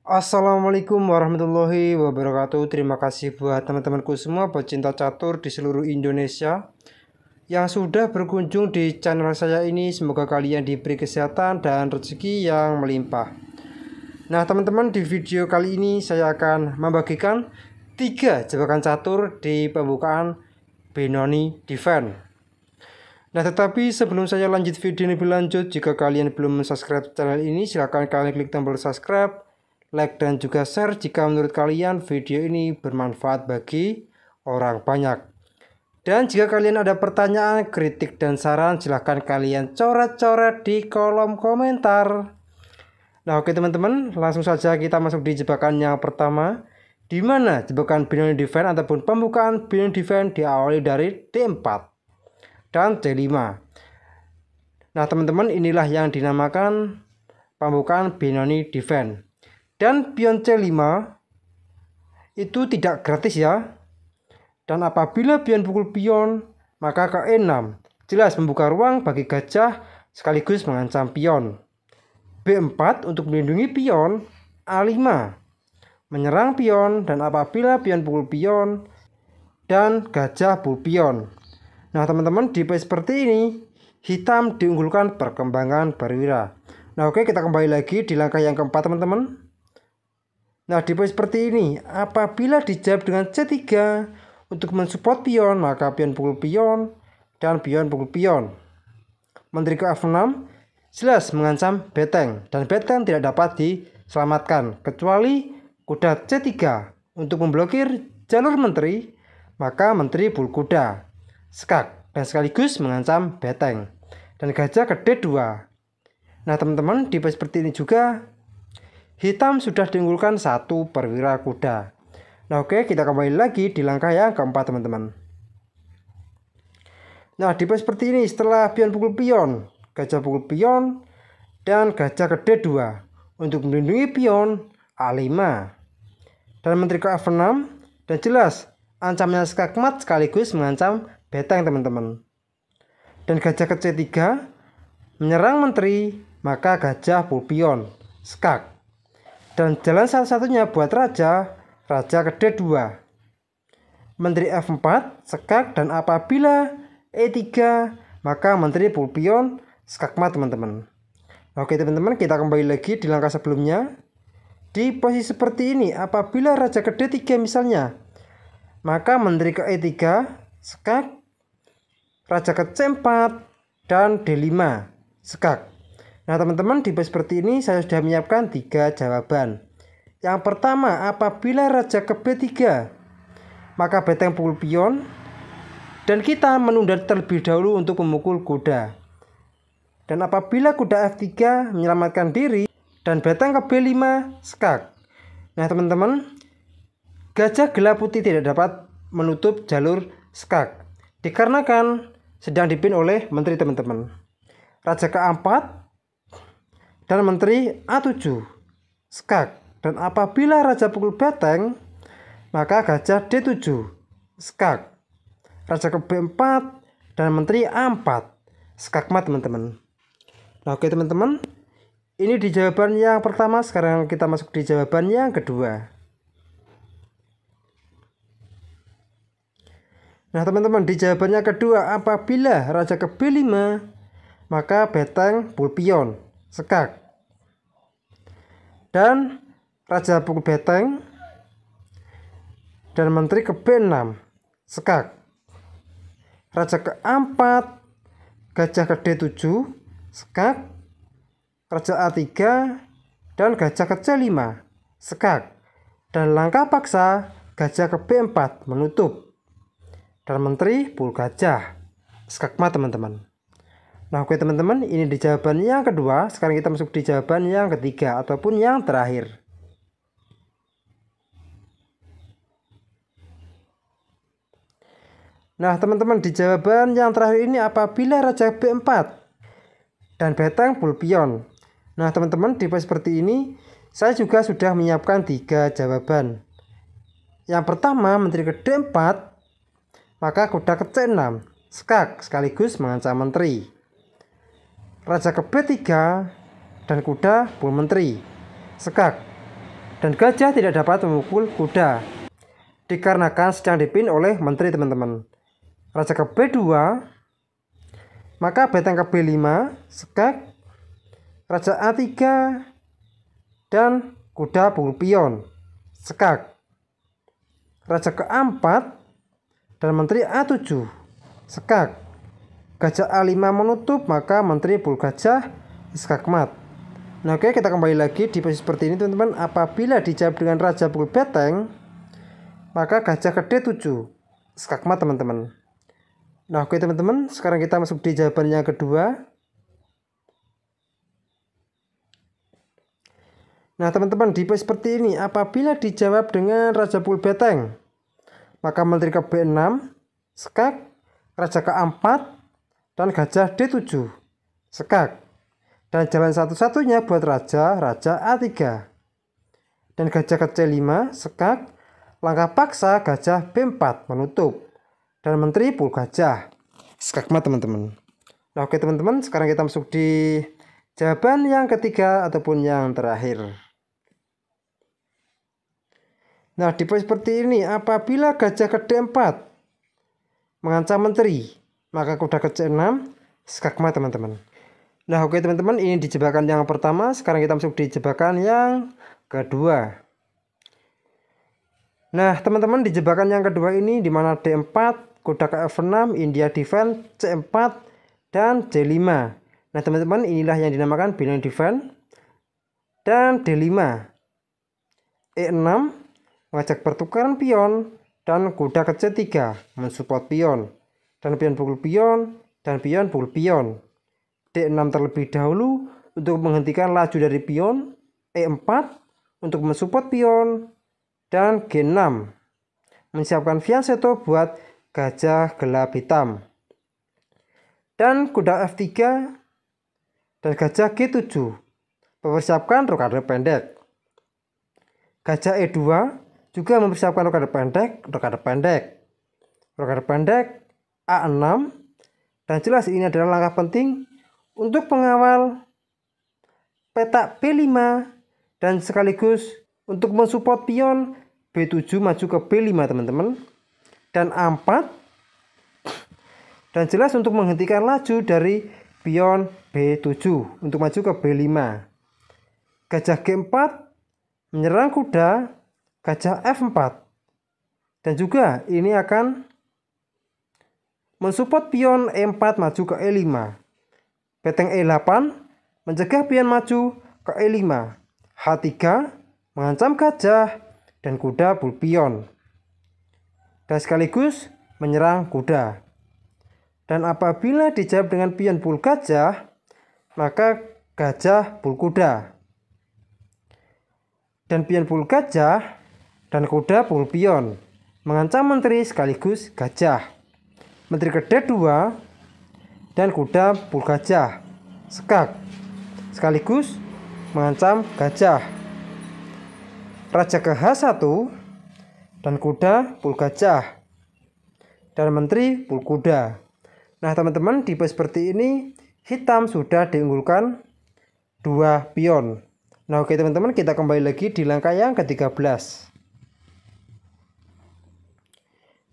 Assalamualaikum warahmatullahi wabarakatuh. Terima kasih buat teman-temanku semua pecinta catur di seluruh Indonesia yang sudah berkunjung di channel saya ini. Semoga kalian diberi kesehatan dan rezeki yang melimpah. Nah teman-teman, di video kali ini saya akan membagikan 3 jebakan catur di pembukaan Benoni Defend. Nah tetapi sebelum saya lanjut video lebih lanjut, jika kalian belum subscribe channel ini, silahkan kalian klik tombol subscribe, like dan juga share jika menurut kalian video ini bermanfaat bagi orang banyak. Dan jika kalian ada pertanyaan, kritik dan saran, silahkan kalian coret-coret di kolom komentar. Nah oke teman-teman, langsung saja kita masuk di jebakan yang pertama, di mana jebakan Benoni Defend ataupun pembukaan Benoni Defend diawali dari D4 dan C5. Nah teman-teman, inilah yang dinamakan pembukaan Benoni Defend. Dan pion C5 itu tidak gratis ya. Dan apabila pion pukul pion, maka ke E6 jelas membuka ruang bagi gajah sekaligus mengancam pion. B4 untuk melindungi pion. A5 menyerang pion, dan apabila pion pukul pion dan gajah pukul pion. Nah teman-teman, di play seperti ini hitam diunggulkan perkembangan perwira. Nah oke, kita kembali lagi di langkah yang keempat teman-teman. Nah di play seperti ini, apabila dijawab dengan C3 untuk mensupport pion, maka pion pukul pion dan pion pukul pion. Menteri ke F6 jelas mengancam beteng, dan beteng tidak dapat diselamatkan kecuali kuda C3 untuk memblokir jalur menteri, maka menteri pukul kuda skak dan sekaligus mengancam beteng, dan gajah ke D2. Nah teman-teman, di play seperti ini juga hitam sudah diunggulkan 1 perwira kuda. Nah oke, kita kembali lagi di langkah yang keempat teman-teman. Nah di play seperti ini, setelah pion pukul pion, gajah pukul pion dan gajah ke D2 untuk melindungi pion A5 dan menteri ke F6, dan jelas ancamannya skakmat sekaligus mengancam beteng teman-teman. Dan gajah ke C3 menyerang menteri, maka gajah pukul pion skak. Dan jalan satu-satunya buat raja ke D2. Menteri F4 skak, dan apabila E3 maka menteri pukul pion skakmat teman-teman. Oke teman-teman, kita kembali lagi di langkah sebelumnya. Di posisi seperti ini, apabila raja ke D3 misalnya, maka menteri ke E3 skak, raja ke C4 dan D5 skak. Nah teman-teman, di posisi seperti ini saya sudah menyiapkan 3 jawaban. Yang pertama, apabila raja ke B3 maka beteng pukul pion, dan kita menunda terlebih dahulu untuk memukul kuda. Dan apabila kuda F3 menyelamatkan diri dan beteng ke B5 skak. Nah teman-teman, gajah gelap putih tidak dapat menutup jalur skak dikarenakan sedang dipimpin oleh menteri teman-teman. Raja ke A4 dan menteri A7 skak. Dan apabila raja pukul beteng, maka gajah D7 skak. Raja ke B4 dan menteri A4 skakmat teman-teman. Nah oke teman-teman, ini di jawaban yang pertama. Sekarang kita masuk di jawaban yang kedua. Nah teman-teman, di jawabannya kedua, apabila raja ke B5 maka beteng pukul pion skak, dan raja pukul beteng dan menteri ke B6 skak. Raja ke A4, gajah ke D7 skak, raja A3 dan gajah ke C5 skak, dan langkah paksa gajah ke B4 menutup, dan menteri pukul gajah skakmat teman-teman. Nah oke teman-teman, ini di jawaban yang kedua. Sekarang kita masuk di jawaban yang ketiga ataupun yang terakhir. Nah teman-teman, di jawaban yang terakhir ini, apabila raja B4 dan beteng pukul pion. Nah teman-teman, di posisi seperti ini saya juga sudah menyiapkan 3 jawaban. Yang pertama, menteri ke D4 maka kuda ke C6 skak sekaligus mengancam menteri. Raja ke B3 dan kuda pukul menteri skak. Dan gajah tidak dapat memukul kuda dikarenakan sedang dipimpin oleh menteri teman-teman. Raja ke B2, maka benteng ke B5, skak, raja A3, dan kuda pukul pion, skak. Raja ke A4 dan menteri A7, skak. Gajah A5 menutup, maka menteri pukul gajah, skak mat. Nah oke, kita kembali lagi di posisi seperti ini teman-teman. Apabila dijawab dengan raja pukul beteng, maka gajah ke D7, skak mat teman-teman. Nah oke teman-teman, sekarang kita masuk di jawaban yang kedua. Nah teman-teman, di posisi seperti ini apabila dijawab dengan raja pukul beteng, maka menteri ke B6, skak, raja ke A4, dan gajah D7, skak. Dan jalan satu-satunya buat raja A3. Dan gajah ke C5, skak, langkah paksa gajah B4 menutup. Dan menteri pukul gajah, skak mat teman-teman. Nah oke teman-teman, sekarang kita masuk di jawaban yang ketiga ataupun yang terakhir. Nah di posisi seperti ini apabila gajah ke D4 mengancam menteri, maka kuda ke C6, skak mat teman-teman. Nah oke teman-teman, ini di jebakan yang pertama. Sekarang kita masuk di jebakan yang kedua. Nah teman-teman, di jebakan yang kedua ini dimana D4, kuda ke F6, India defense, C4, dan D5. Nah teman-teman, inilah yang dinamakan binding defense. Dan D5, E6 mengajak pertukaran pion, dan kuda ke C3 mensupport pion, dan pion pukul pion, dan pion pukul pion. D6 terlebih dahulu untuk menghentikan laju dari pion, E4 untuk mensupport pion, dan G6 menyiapkan fianchetto buat gajah gelap hitam. Dan kuda F3 dan gajah G7 mempersiapkan rokade pendek. Gajah E2 juga mempersiapkan rokade pendek A6. Dan jelas ini adalah langkah penting untuk pengawal petak B5 dan sekaligus untuk mensupport pion B7 maju ke B5 teman-teman, dan A4, dan jelas untuk menghentikan laju dari pion B7 untuk maju ke B5. Gajah G4 menyerang kuda gajah F4, dan juga ini akan mensupport pion E4 maju ke E5. Benteng E8 mencegah pion maju ke E5. H3 mengancam gajah dan kuda pukul pion, dan sekaligus menyerang kuda. Dan apabila dijawab dengan pion pukul gajah, maka gajah pukul kuda, dan pion pukul gajah dan kuda pukul pion, mengancam menteri sekaligus gajah. Menteri ke D2 dan kuda pukul gajah, skak, sekaligus mengancam gajah. Raja ke H1 dan kuda pukul gajah, dan menteri pukul kuda. Nah teman-teman, di posisi seperti ini hitam sudah diunggulkan 2 pion. Nah oke teman-teman, kita kembali lagi di langkah yang ke-13.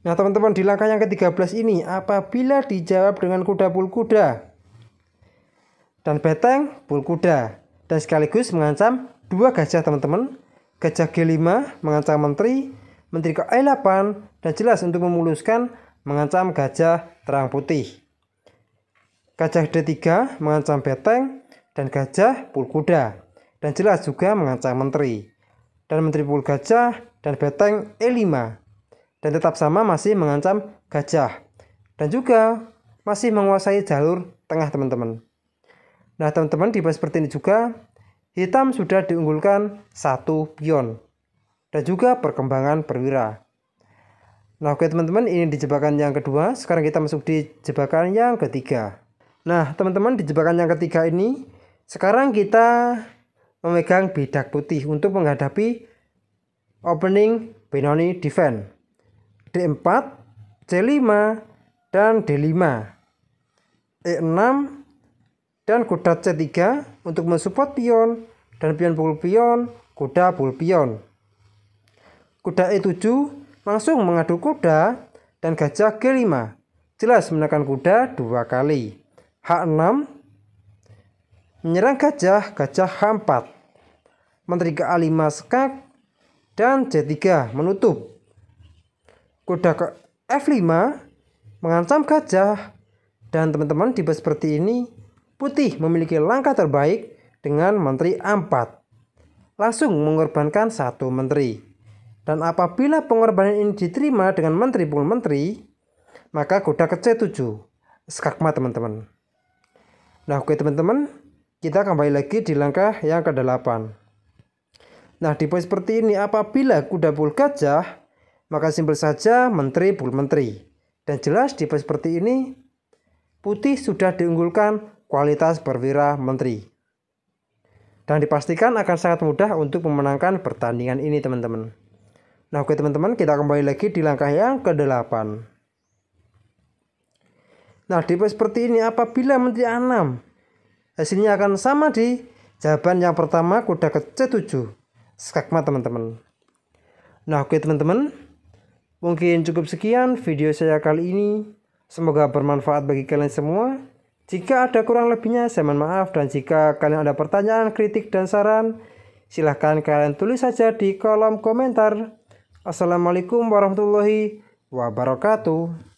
Nah teman-teman, di langkah yang ke-13 ini apabila dijawab dengan kuda pukul kuda dan beteng pukul kuda, dan sekaligus mengancam 2 gajah teman-teman. Gajah G5 mengancam menteri ke E8, dan jelas untuk memuluskan mengancam gajah terang putih. Gajah D3 mengancam beteng dan gajah pukul kuda, dan jelas juga mengancam menteri. Dan menteri pukul gajah dan beteng E5, dan tetap sama masih mengancam gajah, dan juga masih menguasai jalur tengah teman-teman. Nah teman-teman, di posisi seperti ini juga hitam sudah diunggulkan 1 pion, dan juga perkembangan perwira. Nah oke teman-teman, ini di jebakan yang kedua. Sekarang kita masuk di jebakan yang ketiga. Nah teman-teman, di jebakan yang ketiga ini sekarang kita memegang bidak putih untuk menghadapi opening Benoni defense. D4, C5, dan D5, E6, dan kuda C3 untuk mensupport pion, dan pion pukul pion, kuda Bulpion. Kuda E7 langsung mengadu kuda dan gajah G5 jelas menekan kuda 2 kali. H6 menyerang gajah H4. Menteri ke A5 skak dan C3 menutup. Kuda ke F5 mengancam gajah, dan teman-teman tipe seperti ini putih memiliki langkah terbaik dengan menteri A4, langsung mengorbankan 1 menteri. Dan apabila pengorbanan ini diterima dengan menteri pukul menteri, maka kuda ke C7 skakmat teman-teman. Nah oke teman-teman, kita kembali lagi di langkah yang ke-8. Nah di poin seperti ini, apabila kuda pukul gajah, maka simpel saja menteri pukul menteri. Dan jelas di poin seperti ini putih sudah diunggulkan kualitas perwira menteri. Dan dipastikan akan sangat mudah untuk memenangkan pertandingan ini teman-teman. Nah oke teman-teman, kita kembali lagi di langkah yang ke-8. Nah di poin seperti ini, apabila menteri A6, hasilnya akan sama di jawaban yang pertama, kuda ke C7 skakmat teman-teman. Nah oke teman-teman, mungkin cukup sekian video saya kali ini. Semoga bermanfaat bagi kalian semua. Jika ada kurang lebihnya saya mohon maaf, dan jika kalian ada pertanyaan, kritik, dan saran, silahkan kalian tulis saja di kolom komentar. Assalamualaikum warahmatullahi wabarakatuh.